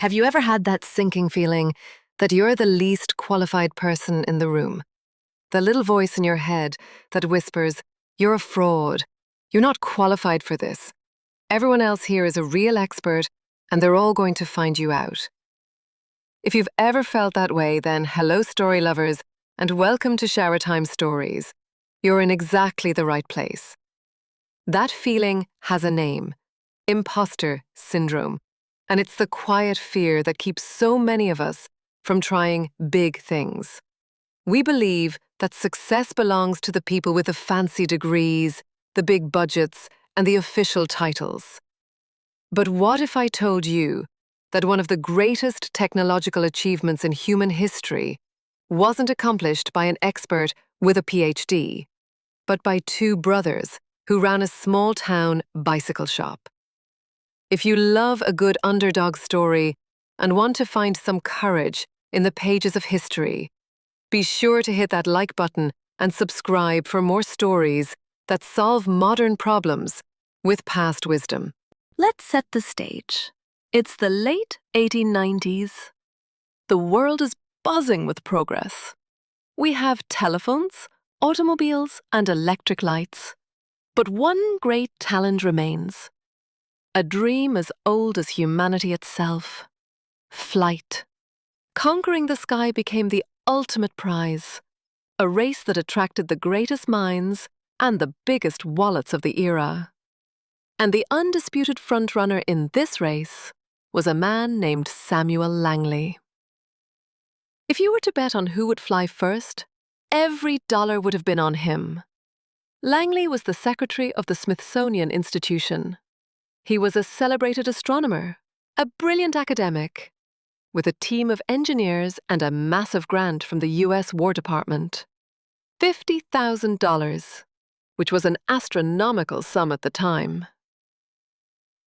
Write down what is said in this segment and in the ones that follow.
Have you ever had that sinking feeling that you're the least qualified person in the room? The little voice in your head that whispers, "You're a fraud. You're not qualified for this. Everyone else here is a real expert, and they're all going to find you out." If you've ever felt that way, then hello, story lovers, and welcome to Showertime Stories. You're in exactly the right place. That feeling has a name: imposter syndrome. And it's the quiet fear that keeps so many of us from trying big things. We believe that success belongs to the people with the fancy degrees, the big budgets, and the official titles. But what if I told you that one of the greatest technological achievements in human history wasn't accomplished by an expert with a PhD, but by two brothers who ran a small-town bicycle shop? If you love a good underdog story and want to find some courage in the pages of history, be sure to hit that like button and subscribe for more stories that solve modern problems with past wisdom. Let's set the stage. It's the late 1890s. The world is buzzing with progress. We have telephones, automobiles, and electric lights. But one great challenge remains. A dream as old as humanity itself. Flight. Conquering the sky became the ultimate prize, a race that attracted the greatest minds and the biggest wallets of the era. And the undisputed frontrunner in this race was a man named Samuel Langley. If you were to bet on who would fly first, every dollar would have been on him. Langley was the secretary of the Smithsonian Institution. He was a celebrated astronomer, a brilliant academic, with a team of engineers and a massive grant from the US War Department. $50,000, which was an astronomical sum at the time.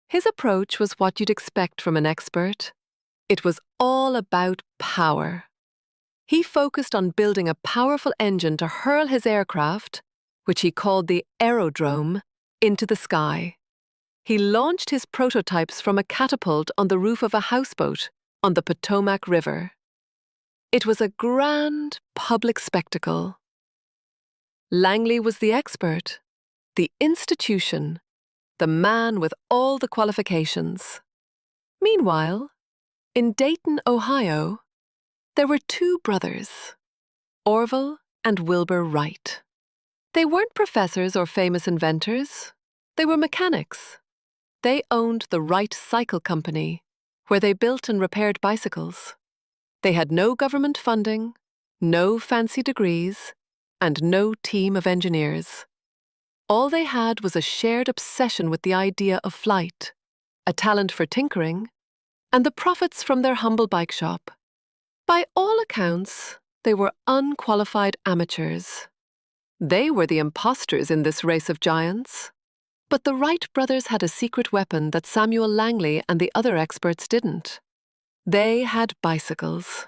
His approach was what you'd expect from an expert. It was all about power. He focused on building a powerful engine to hurl his aircraft, which he called the aerodrome, into the sky. He launched his prototypes from a catapult on the roof of a houseboat on the Potomac River. It was a grand public spectacle. Langley was the expert, the institution, the man with all the qualifications. Meanwhile, in Dayton, Ohio, there were two brothers, Orville and Wilbur Wright. They weren't professors or famous inventors. They were mechanics. They owned the Wright Cycle Company, where they built and repaired bicycles. They had no government funding, no fancy degrees, and no team of engineers. All they had was a shared obsession with the idea of flight, a talent for tinkering, and the profits from their humble bike shop. By all accounts, they were unqualified amateurs. They were the imposters in this race of giants. But the Wright brothers had a secret weapon that Samuel Langley and the other experts didn't. They had bicycles.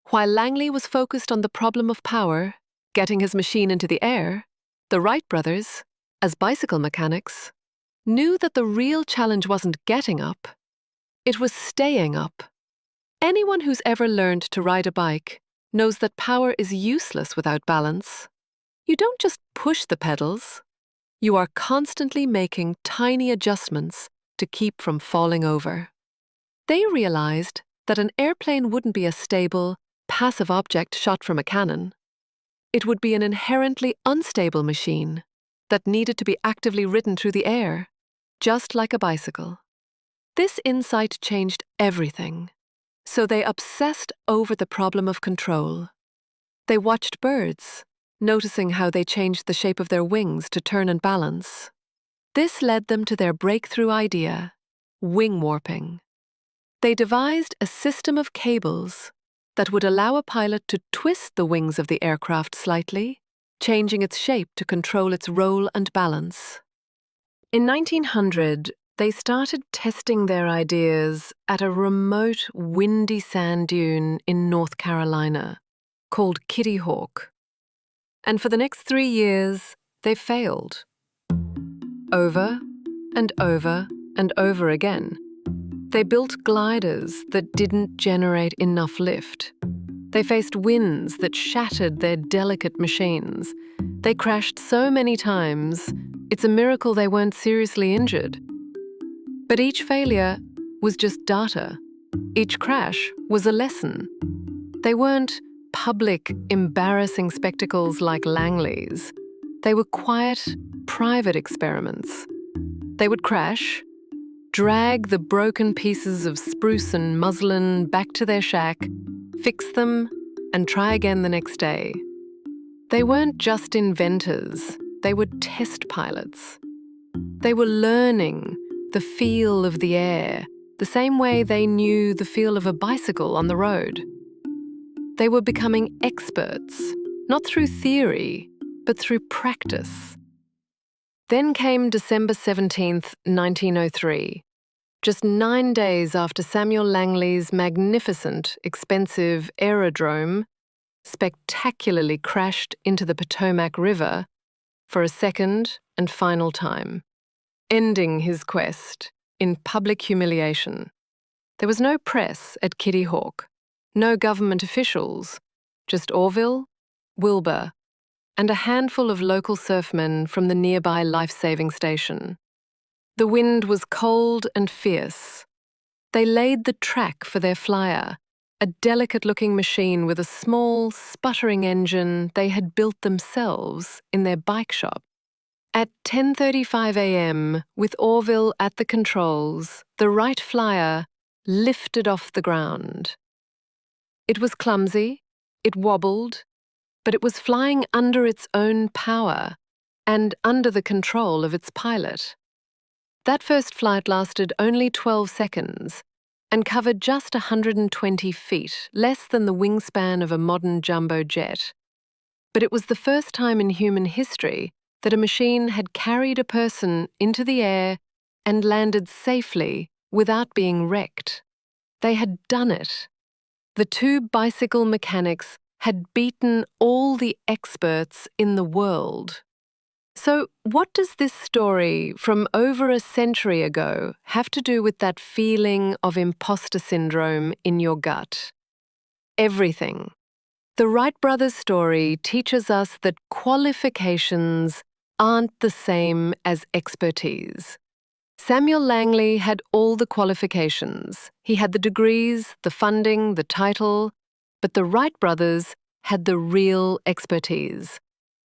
While Langley was focused on the problem of power, getting his machine into the air, the Wright brothers, as bicycle mechanics, knew that the real challenge wasn't getting up. It was staying up. Anyone who's ever learned to ride a bike knows that power is useless without balance. You don't just push the pedals. You are constantly making tiny adjustments to keep from falling over. They realized that an airplane wouldn't be a stable, passive object shot from a cannon. It would be an inherently unstable machine that needed to be actively ridden through the air, just like a bicycle. This insight changed everything, so they obsessed over the problem of control. They watched birds, noticing how they changed the shape of their wings to turn and balance. This led them to their breakthrough idea, wing warping. They devised a system of cables that would allow a pilot to twist the wings of the aircraft slightly, changing its shape to control its roll and balance. In 1900, they started testing their ideas at a remote, windy sand dune in North Carolina called Kitty Hawk. And for the next 3 years, they failed. Over and over and over again, They built gliders that didn't generate enough lift. They faced winds that shattered their delicate machines. They crashed so many times, it's a miracle they weren't seriously injured. But each failure was just data. Each crash was a lesson. They weren't public, embarrassing spectacles like Langley's. They were quiet, private experiments. They would crash, drag the broken pieces of spruce and muslin back to their shack, fix them, and try again the next day. They weren't just inventors, they were test pilots. They were learning the feel of the air, the same way they knew the feel of a bicycle on the road. They were becoming experts, not through theory, but through practice. Then came December 17th, 1903. Just 9 days after Samuel Langley's magnificent, expensive aerodrome spectacularly crashed into the Potomac River for a second and final time, ending his quest in public humiliation. There was no press at Kitty Hawk, no government officials, just Orville, Wilbur, and a handful of local surfmen from the nearby life-saving station. The wind was cold and fierce. They laid the track for their flyer, a delicate-looking machine with a small, sputtering engine they had built themselves in their bike shop. At 10:35 a.m., with Orville at the controls, the Wright flyer lifted off the ground. It was clumsy, it wobbled, but it was flying under its own power and under the control of its pilot. That first flight lasted only 12 seconds and covered just 120 feet, less than the wingspan of a modern jumbo jet. But it was the first time in human history that a machine had carried a person into the air and landed safely without being wrecked. They had done it. The two bicycle mechanics had beaten all the experts in the world. So, what does this story from over a century ago have to do with that feeling of imposter syndrome in your gut? Everything. The Wright Brothers story teaches us that qualifications aren't the same as expertise. Samuel Langley had all the qualifications. He had the degrees, the funding, the title, but the Wright brothers had the real expertise,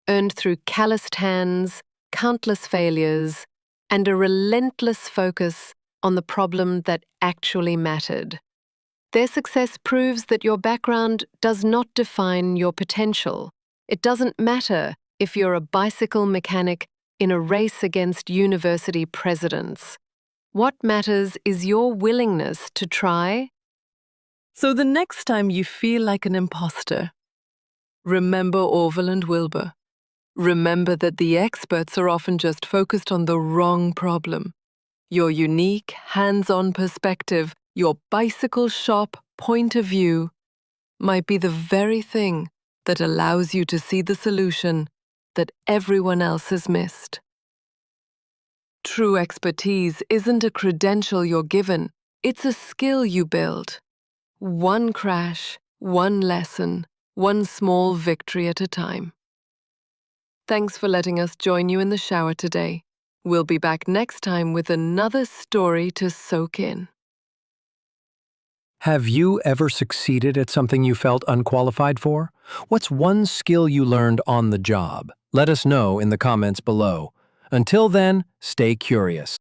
earned through calloused hands, countless failures, and a relentless focus on the problem that actually mattered. Their success proves that your background does not define your potential. It doesn't matter if you're a bicycle mechanic in a race against university presidents. What matters is your willingness to try. So the next time you feel like an imposter, remember Orville and Wilbur. Remember that the experts are often just focused on the wrong problem. Your unique, hands-on perspective, your bicycle shop point of view, might be the very thing that allows you to see the solution that everyone else has missed. True expertise isn't a credential you're given, it's a skill you build. One crash, one lesson, one small victory at a time. Thanks for letting us join you in the shower today. We'll be back next time with another story to soak in. Have you ever succeeded at something you felt unqualified for? What's one skill you learned on the job? Let us know in the comments below. Until then, stay curious.